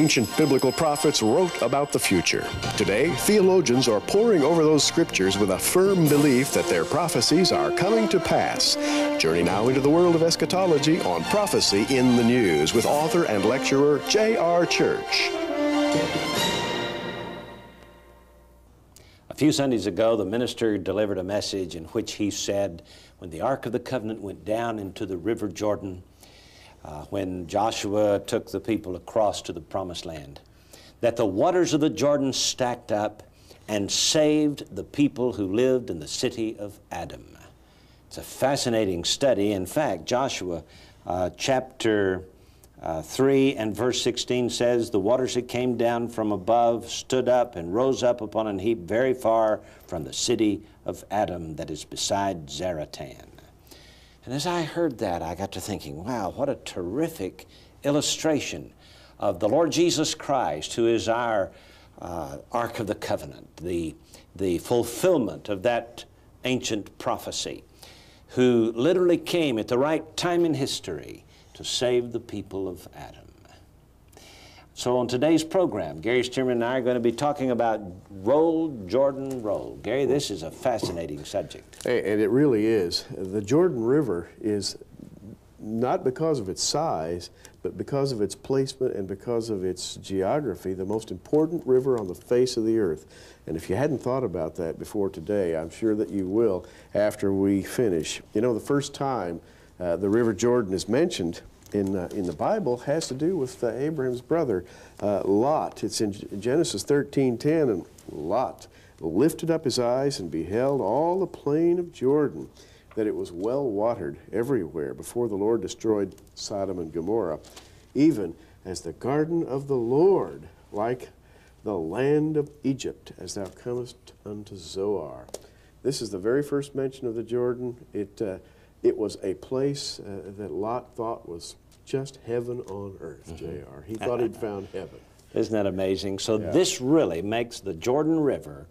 ancient biblical prophets wrote about the future. Today, theologians are poring over those scriptures with a firm belief that their prophecies are coming to pass. Journey now into the world of eschatology on Prophecy in the News with author and lecturer J.R. Church. A few Sundays ago, the minister delivered a message in which he said, when the Ark of the Covenant went down into the River Jordan, when Joshua took the people across to the Promised Land, that the waters of the Jordan stacked up and saved the people who lived in the city of Adam. It's a fascinating study. In fact, Joshua chapter 3 and verse 16 says, the waters that came down from above stood up and rose up upon an heap very far from the city of Adam that is beside Zaratan. And as I heard that, I got to thinking, wow, what a terrific illustration of the Lord Jesus Christ, who is our Ark of the Covenant, the fulfillment of that ancient prophecy, who literally came at the right time in history to save the people of Adam. So on today's program, Gary Stearman and I are going to be talking about Roll, Jordan, Roll. Gary, this is a fascinating subject. Hey, and it really is. The Jordan River is, not because of its size, but because of its placement and because of its geography, the most important river on the face of the earth. And if you hadn't thought about that before today, I'm sure that you will after we finish. You know, the first time the River Jordan is mentioned in the Bible has to do with Abraham's brother, Lot. It's in Genesis 13:10, and Lot lifted up his eyes and beheld all the plain of Jordan, that it was well watered everywhere before the Lord destroyed Sodom and Gomorrah, even as the garden of the Lord, like the land of Egypt, as thou comest unto Zoar. This is the very first mention of the Jordan. It was a place that Lot thought was just heaven on earth, J.R. He thought he'd found heaven. Isn't that amazing? So this really makes the Jordan River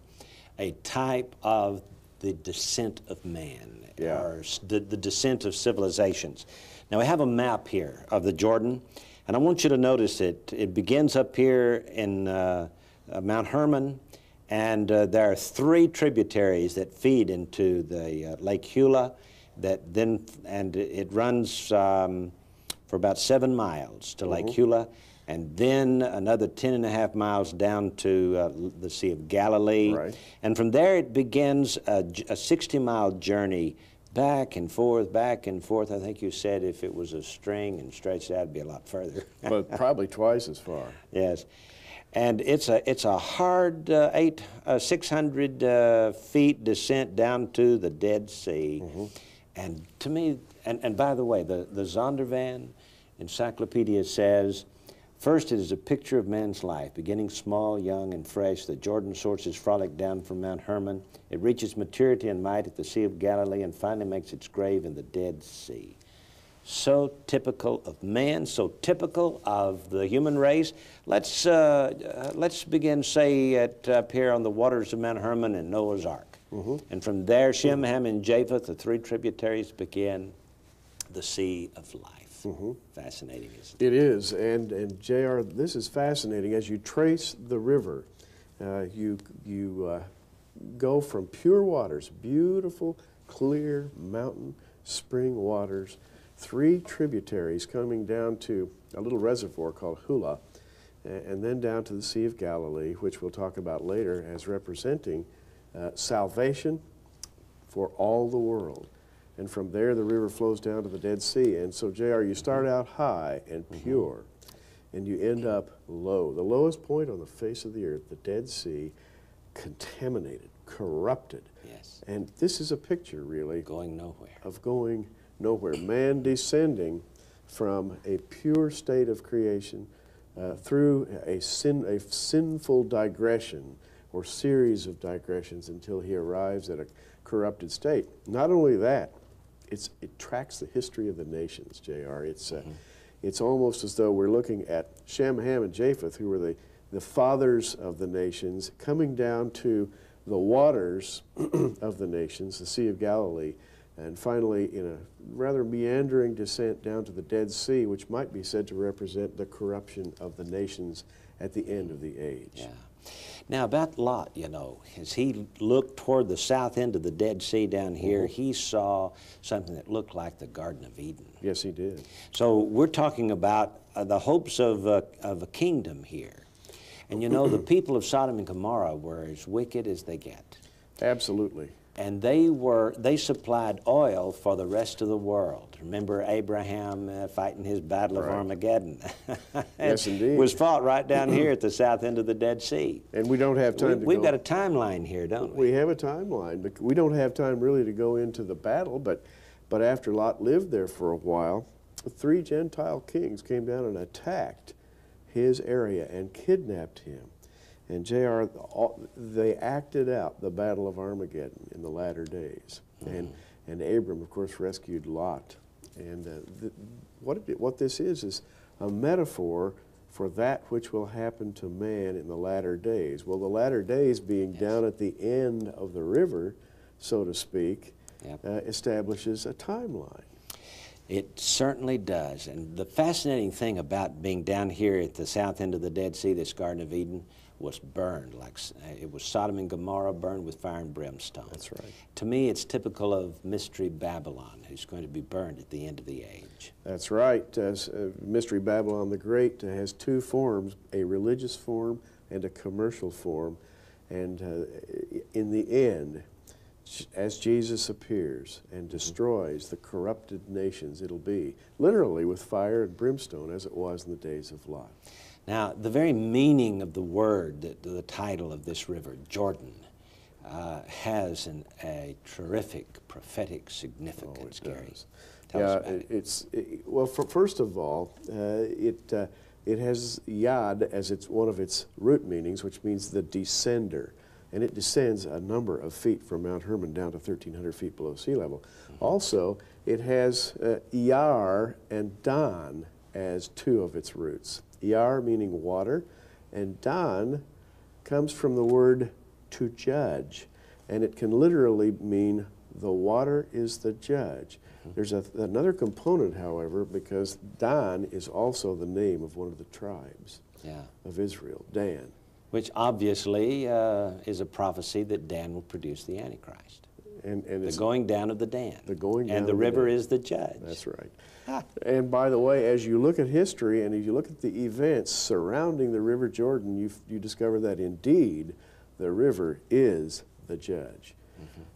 a type of the descent of man, or the descent of civilizations. Now we have a map here of the Jordan, and I want you to notice it begins up here in Mount Hermon, and there are 3 tributaries that feed into the Lake Hula, and it runs for about 7 miles to Lake Hula, and then another 10.5 miles down to the Sea of Galilee. Right. And from there it begins a 60-mile journey back and forth, back and forth. I think you said if it was a string and stretched out, it'd be a lot further. But probably twice as far. Yes. And it's a hard 600 feet descent down to the Dead Sea. And to me, and by the way, the Zondervan Encyclopedia says, first, it is a picture of man's life, beginning small, young, and fresh. The Jordan sources frolic down from Mount Hermon. It reaches maturity and might at the Sea of Galilee and finally makes its grave in the Dead Sea. So typical of man, so typical of the human race. Let's begin, say, up here on the waters of Mount Hermon and Noah's Ark. And from there, Shem, Ham, and Japheth, the 3 tributaries, begin the Sea of Life. Fascinating, isn't it? It is, and J.R., this is fascinating. As you trace the river, you go from pure waters, beautiful, clear mountain spring waters, 3 tributaries coming down to a little reservoir called Hula, and then down to the Sea of Galilee, which we'll talk about later as representing salvation for all the world. And from there, the river flows down to the Dead Sea. And so, J.R., you start out high and pure, and you end up low. The lowest point on the face of the earth, the Dead Sea, contaminated, corrupted. Yes. And this is a picture, really, going nowhere. Of going nowhere. Man descending from a pure state of creation through a sinful digression or series of digressions until he arrives at a corrupted state. Not only that, it tracks the history of the nations, J.R. It's almost as though we're looking at Shem, Ham, and Japheth, who were the fathers of the nations, coming down to the waters of the nations, the Sea of Galilee, and finally in a rather meandering descent down to the Dead Sea, which might be said to represent the corruption of the nations at the end of the age. Yeah. Now about Lot, you know, as he looked toward the south end of the Dead Sea down here, he saw something that looked like the Garden of Eden. Yes, he did. So we're talking about the hopes of a kingdom here. And you know, the people of Sodom and Gomorrah were as wicked as they get. Absolutely. And they supplied oil for the rest of the world. Remember Abraham fighting his battle of Armageddon? Yes, indeed. Was fought right down here at the south end of the Dead Sea. And we don't have time to We've got a timeline here, don't we? We have a timeline, but we don't have time really to go into the battle, but after Lot lived there for a while, 3 Gentile kings came down and attacked his area and kidnapped him. And J.R., they acted out the Battle of Armageddon in the latter days. And Abram, of course, rescued Lot. And what this is a metaphor for that which will happen to man in the latter days. Well, the latter days being down at the end of the river, so to speak, establishes a timeline. It certainly does. And the fascinating thing about being down here at the south end of the Dead Sea, this Garden of Eden, was burned. Like it was Sodom and Gomorrah burned with fire and brimstone. That's right. To me, it's typical of Mystery Babylon, who's going to be burned at the end of the age. That's right. Mystery Babylon the Great has 2 forms, a religious form and a commercial form. And in the end, as Jesus appears and destroys the corrupted nations, it'll be literally with fire and brimstone as it was in the days of Lot. Now, the very meaning of the word, the title of this river, Jordan, has a terrific prophetic significance, Gary. Tell us about it. Well, first of all, it has Yad as one of its root meanings, which means the descender. And it descends a number of feet from Mount Hermon down to 1,300 feet below sea level. Also, it has Yar and Dan as 2 of its roots. Yar meaning water, and Dan comes from the word to judge, and it can literally mean the water is the judge. There's another component, however, because Dan is also the name of one of the tribes of Israel, Dan. Which obviously is a prophecy that Dan will produce the Antichrist. And the going down of the Dan. The going down and the of river the Dan. is the judge. That's right. And by the way, as you look at history and as you look at the events surrounding the River Jordan, you discover that indeed the river is the judge.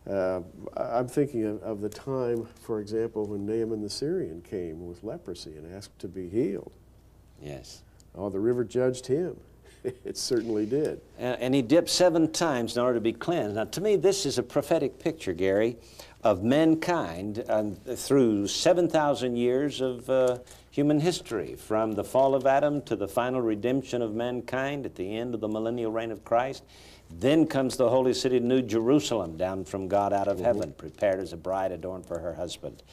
I'm thinking of the time, for example, when Naaman the Syrian came with leprosy and asked to be healed. Yes. Oh, the river judged him. It certainly did. And he dipped 7 times in order to be cleansed. Now, to me, this is a prophetic picture, Gary, of mankind through 7,000 years of human history, from the fall of Adam to the final redemption of mankind at the end of the millennial reign of Christ. Then comes the holy city, New Jerusalem, down from God out of heaven, prepared as a bride adorned for her husband.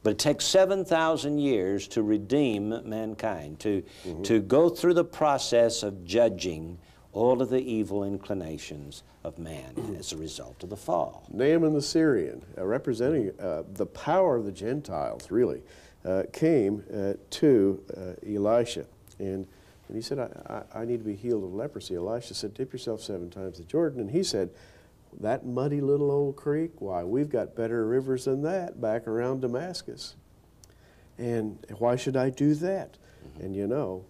But it takes 7,000 years to redeem mankind, to go through the process of judging all of the evil inclinations of man as a result of the fall. Naaman the Syrian, representing the power of the Gentiles, really, came to Elisha. And he said, I need to be healed of leprosy. Elisha said, dip yourself 7 times in the Jordan. And he said, that muddy little old creek, why, we've got better rivers than that back around Damascus. And why should I do that? And you know,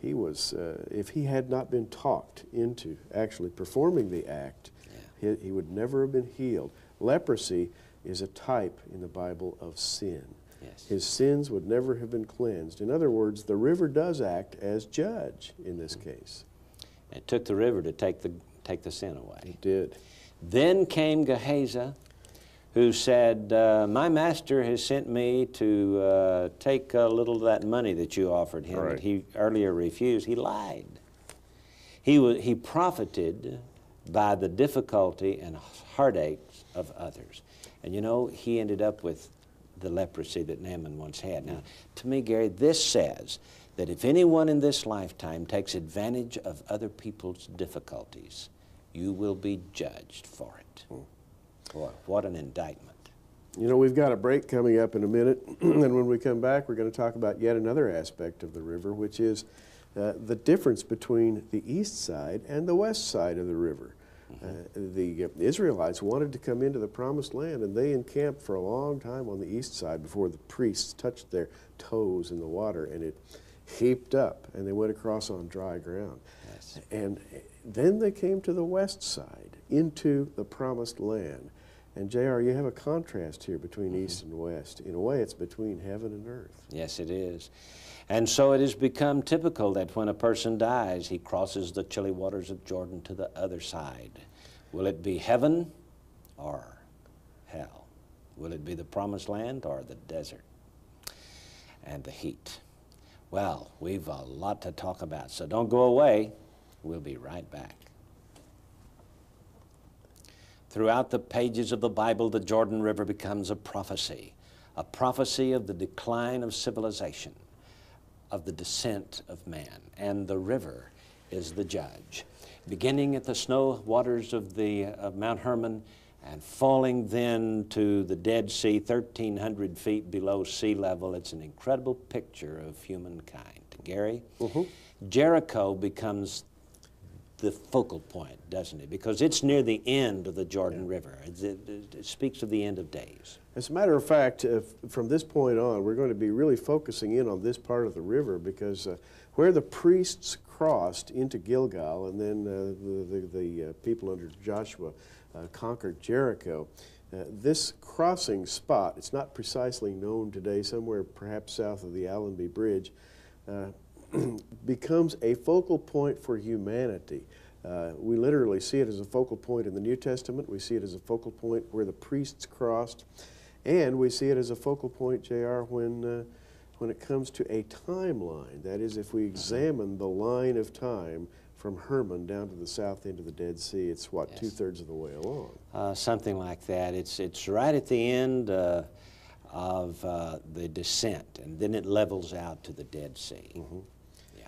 he was, if he had not been talked into actually performing the act, he would never have been healed. Leprosy is a type in the Bible of sin. Yes. His sins would never have been cleansed. In other words, the river does act as judge in this case. It took the river to take the sin away. It did. Then came Gehazi, who said, my master has sent me to take a little of that money that you offered him that he earlier refused. He lied. He profited by the difficulty and heartaches of others. And you know, he ended up with the leprosy that Naaman once had. Now, to me, Gary, this says that if anyone in this lifetime takes advantage of other people's difficulties, you will be judged for it. Boy, what an indictment. You know, we've got a break coming up in a minute, and when we come back, we're going to talk about yet another aspect of the river, which is the difference between the east side and the west side of the river. The Israelites wanted to come into the promised land, and they encamped for a long time on the east side before the priests touched their toes in the water, and it heaped up, and they went across on dry ground. Yes. And then they came to the west side, into the promised land. And J.R., you have a contrast here between east and west. In a way, it's between heaven and earth. Yes, it is. And so it has become typical that when a person dies, he crosses the chilly waters of Jordan to the other side. Will it be heaven or hell? Will it be the promised land or the desert and the heat? Well, we've a lot to talk about, so don't go away. We'll be right back. Throughout the pages of the Bible, the Jordan River becomes a prophecy of the decline of civilization, of the descent of man, and the river is the judge. Beginning at the snow waters of Mount Hermon and falling then to the Dead Sea, 1,300 feet below sea level, it's an incredible picture of humankind. Gary, Jericho becomes the focal point, doesn't it? Because it's near the end of the Jordan River. It speaks of the end of days. As a matter of fact, from this point on, we're going to be really focusing in on this part of the river because where the priests crossed into Gilgal and then the people under Joshua conquered Jericho, this crossing spot, it's not precisely known today, somewhere perhaps south of the Allenby Bridge, becomes a focal point for humanity. We literally see it as a focal point in the New Testament. We see it as a focal point where the priests crossed. And we see it as a focal point, J.R., when it comes to a timeline. That is, if we examine the line of time from Hermon down to the south end of the Dead Sea, it's, what, Yes. 2/3 of the way along? Something like that. It's right at the end of the descent, and then it levels out to the Dead Sea. Yeah.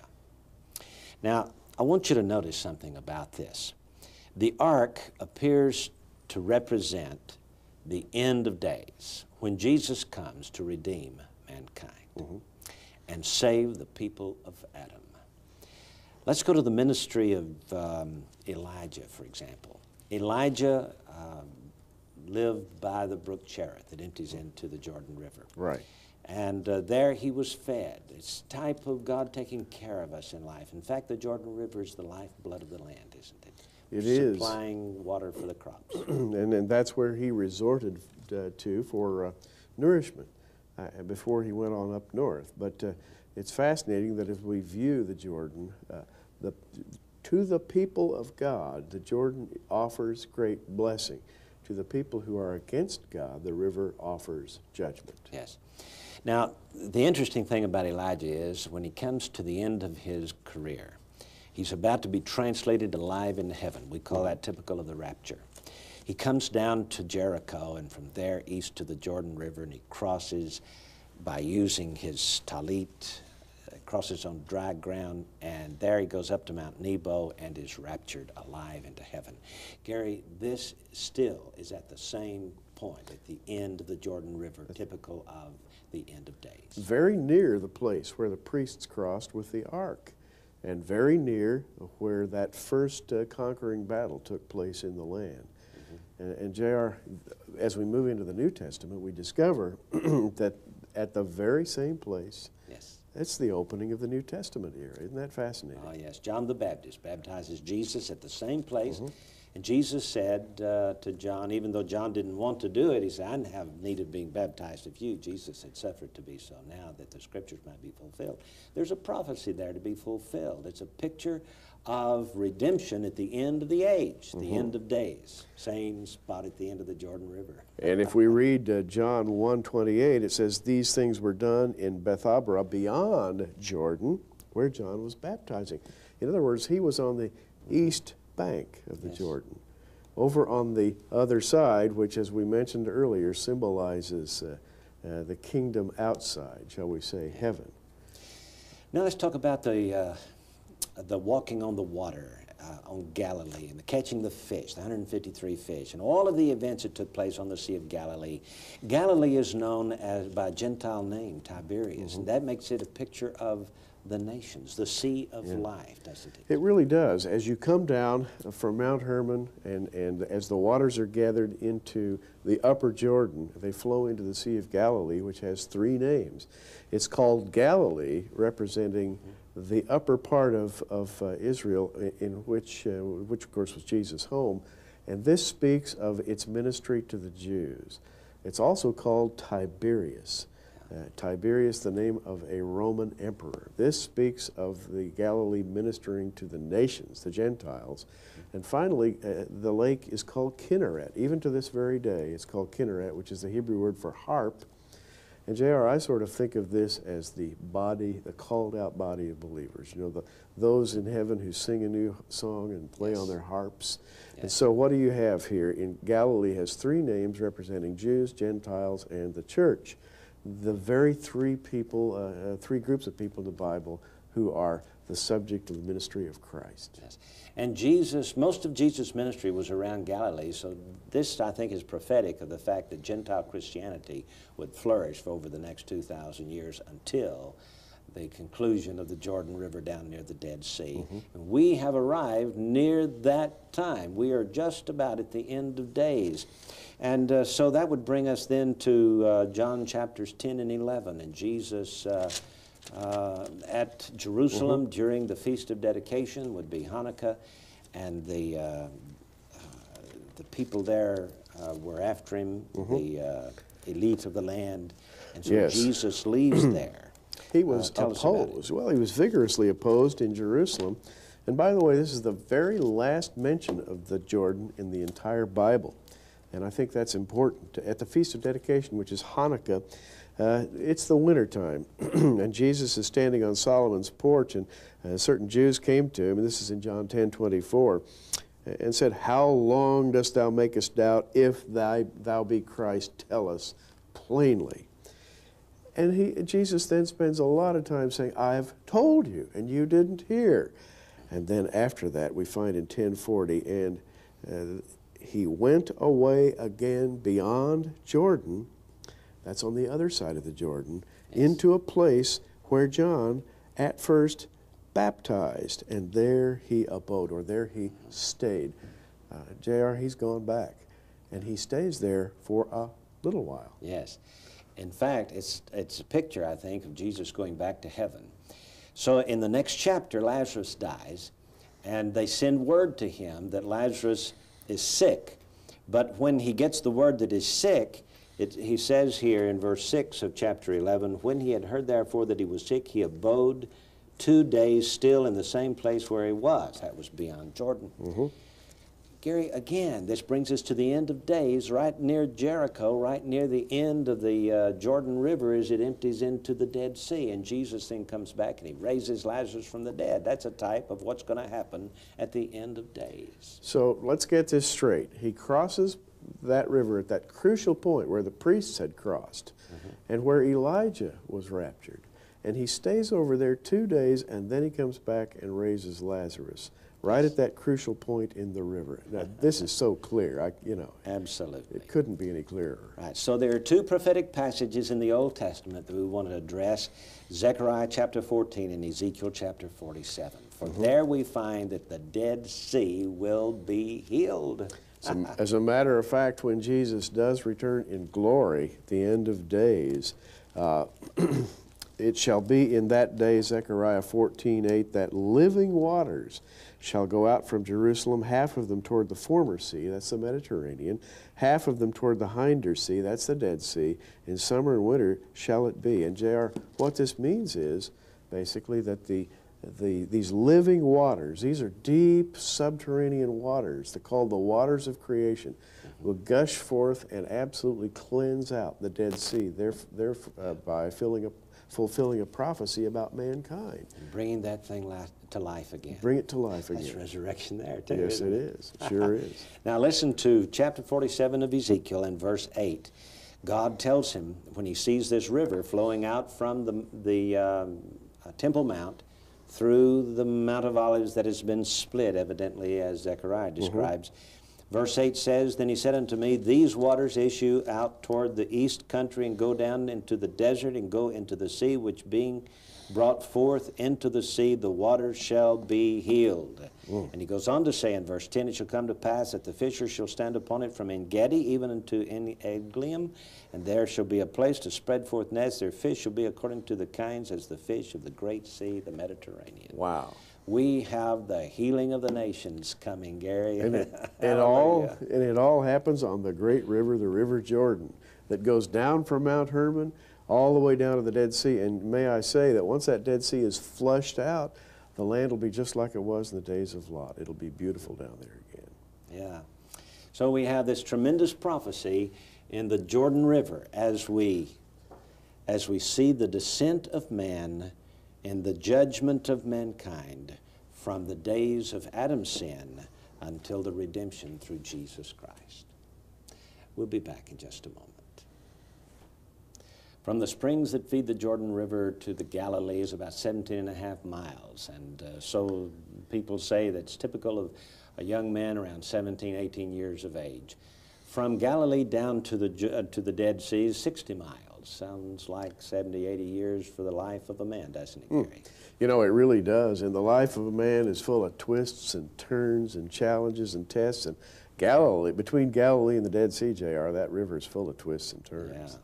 Now, I want you to notice something about this. The ark appears to represent the end of days, when Jesus comes to redeem mankind and save the people of Adam. Let's go to the ministry of Elijah, for example. Elijah lived by the brook Cherith that empties into the Jordan River. Right. And there he was fed. It's type of God taking care of us in life. In fact, the Jordan River is the lifeblood of the land, isn't it? It is. Supplying water for the crops. And that's where he resorted to for nourishment before he went on up north. But it's fascinating that if we view the Jordan, to the people of God, the Jordan offers great blessing. To the people who are against God, the river offers judgment. Yes. Now, the interesting thing about Elijah is when he comes to the end of his career, he's about to be translated alive into heaven. We call that typical of the rapture. He comes down to Jericho, and from there east to the Jordan River, and he crosses by using his talit, crosses on dry ground, and there he goes up to Mount Nebo and is raptured alive into heaven. Gary, this still is at the same point, at the end of the Jordan River, typical of the end of days. Very near the place where the priests crossed with the ark, and very near where that first conquering battle took place in the land. And J.R., as we move into the New Testament, we discover that at the very same place, yes, that's the opening of the New Testament era. Isn't that fascinating? Oh, yes. John the Baptist baptizes Jesus at the same place. And Jesus said to John, even though John didn't want to do it, he said, I have need of being baptized of you. Jesus had suffered to be so now that the scriptures might be fulfilled. There's a prophecy there to be fulfilled. It's a picture of redemption at the end of the age, the end of days. Same spot at the end of the Jordan River. And if we read John 1:28, it says, these things were done in Bethabara beyond Jordan, where John was baptizing. In other words, he was on the east bank of the Jordan. Over on the other side, which as we mentioned earlier, symbolizes the kingdom outside, shall we say, heaven. Now let's talk about the walking on the water. on Galilee and the catching the fish, the 153 fish, and all of the events that took place on the Sea of Galilee. Galilee is known as by a Gentile name, Tiberias, and that makes it a picture of the nations, the sea of life, doesn't it? It really does. As you come down from Mount Hermon and as the waters are gathered into the upper Jordan, they flow into the Sea of Galilee, which has three names. It's called Galilee, representing the upper part of Israel, in which of course was Jesus' home. And this speaks of its ministry to the Jews. It's also called Tiberias. Tiberius, the name of a Roman emperor. This speaks of the Galilee ministering to the nations, the Gentiles. And finally, the lake is called Kinneret. Even to this very day, it's called Kinneret, which is the Hebrew word for harp. And J.R., I sort of think of this as the body, the called out body of believers. You know, those in heaven who sing a new song and play on their harps. And so what do you have here? In Galilee has three names representing Jews, Gentiles, and the church. The very three groups of people in the Bible who are the subject of the ministry of Christ. Yes. And Jesus, most of Jesus' ministry was around Galilee, so this, I think, is prophetic of the fact that Gentile Christianity would flourish for over the next 2,000 years until the conclusion of the Jordan River down near the Dead Sea. And we have arrived near that time. We are just about at the end of days. And so that would bring us then to John chapters 10 and 11. And Jesus at Jerusalem during the Feast of Dedication would be Hanukkah. And the people there were after him, the elite of the land. And so Jesus leaves there. He was opposed. Well, he was vigorously opposed in Jerusalem. And by the way, this is the very last mention of the Jordan in the entire Bible. And I think that's important. At the Feast of Dedication, which is Hanukkah, it's the winter time. And Jesus is standing on Solomon's porch, and certain Jews came to him, and this is in John 10:24, and said, "How long dost thou make us doubt? If thou be Christ, tell us plainly." And Jesus then spends a lot of time saying, "I've told you, and you didn't hear." And then after that, we find in 10:40, and he went away again beyond Jordan, that's on the other side of the Jordan, into a place where John at first baptized, and there he abode, or there he stayed. J.R., he's gone back, and he stays there for a little while. Yes. In fact, it's a picture, I think, of Jesus going back to heaven. So in the next chapter, Lazarus dies, and they send word to him that Lazarus is sick. But when he gets the word that he's sick, he says here in verse 6 of chapter 11, "When he had heard therefore that he was sick, he abode 2 days still in the same place where he was." That was beyond Jordan. Gary, again, this brings us to the end of days, right near Jericho, right near the end of the Jordan River as it empties into the Dead Sea. And Jesus then comes back and he raises Lazarus from the dead. That's a type of what's going to happen at the end of days. So let's get this straight. He crosses that river at that crucial point where the priests had crossed and where Elijah was raptured. And he stays over there 2 days, and then he comes back and raises Lazarus right at that crucial point in the river. Now, this is so clear, Absolutely. It couldn't be any clearer. Right, so there are two prophetic passages in the Old Testament that we want to address, Zechariah chapter 14 and Ezekiel chapter 47. For there we find that the Dead Sea will be healed. As a matter of fact, when Jesus does return in glory at the end of days, it shall be in that day, Zechariah 14:8, that living waters shall go out from Jerusalem, half of them toward the former sea, that's the Mediterranean, half of them toward the hinder sea, that's the Dead Sea. In summer and winter shall it be. And J.R., what this means is basically that these living waters, these are deep subterranean waters, they're called the waters of creation, will gush forth and absolutely cleanse out the Dead Sea, thereby fulfilling a prophecy about mankind. Bringing that thing to life again. Bring it to life again. That's resurrection there, too. Yes, it is. It sure is. Now listen to chapter 47 of Ezekiel in verse 8. God tells him when he sees this river flowing out from the Temple Mount through the Mount of Olives that has been split, evidently, as Zechariah describes. Verse 8 says, "Then he said unto me, These waters issue out toward the east country, and go down into the desert, and go into the sea, which being brought forth into the sea, the waters shall be healed." And he goes on to say in verse 10, "It shall come to pass that the fishers shall stand upon it from En-gedi even unto En-eglaim, and there shall be a place to spread forth nets. Their fish shall be according to the kinds as the fish of the great sea, the Mediterranean." Wow. We have the healing of the nations coming, Gary. And it all happens on the great river, the River Jordan, that goes down from Mount Hermon all the way down to the Dead Sea. And may I say that once that Dead Sea is flushed out, the land will be just like it was in the days of Lot. It'll be beautiful down there again. Yeah. So we have this tremendous prophecy in the Jordan River as we see the descent of man and the judgment of mankind from the days of Adam's sin until the redemption through Jesus Christ. We'll be back in just a moment. From the springs that feed the Jordan River to the Galilee is about 17.5 miles. And so people say that's typical of a young man around 17, 18 years of age. From Galilee down to the Dead Sea is 60 miles. Sounds like 70, 80 years for the life of a man, doesn't it, Gary? You know, it really does. And the life of a man is full of twists and turns and challenges and tests. And Galilee, between Galilee and the Dead Sea, J.R., that river is full of twists and turns. Yeah.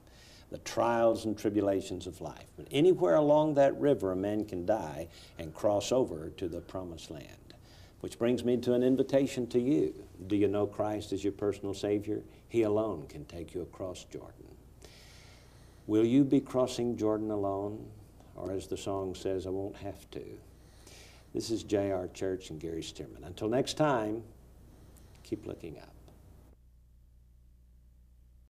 The trials and tribulations of life. But anywhere along that river, a man can die and cross over to the promised land. Which brings me to an invitation to you. Do you know Christ as your personal Savior? He alone can take you across Jordan. Will you be crossing Jordan alone? Or as the song says, I won't have to. This is J.R. Church and Gary Stearman. Until next time, keep looking up.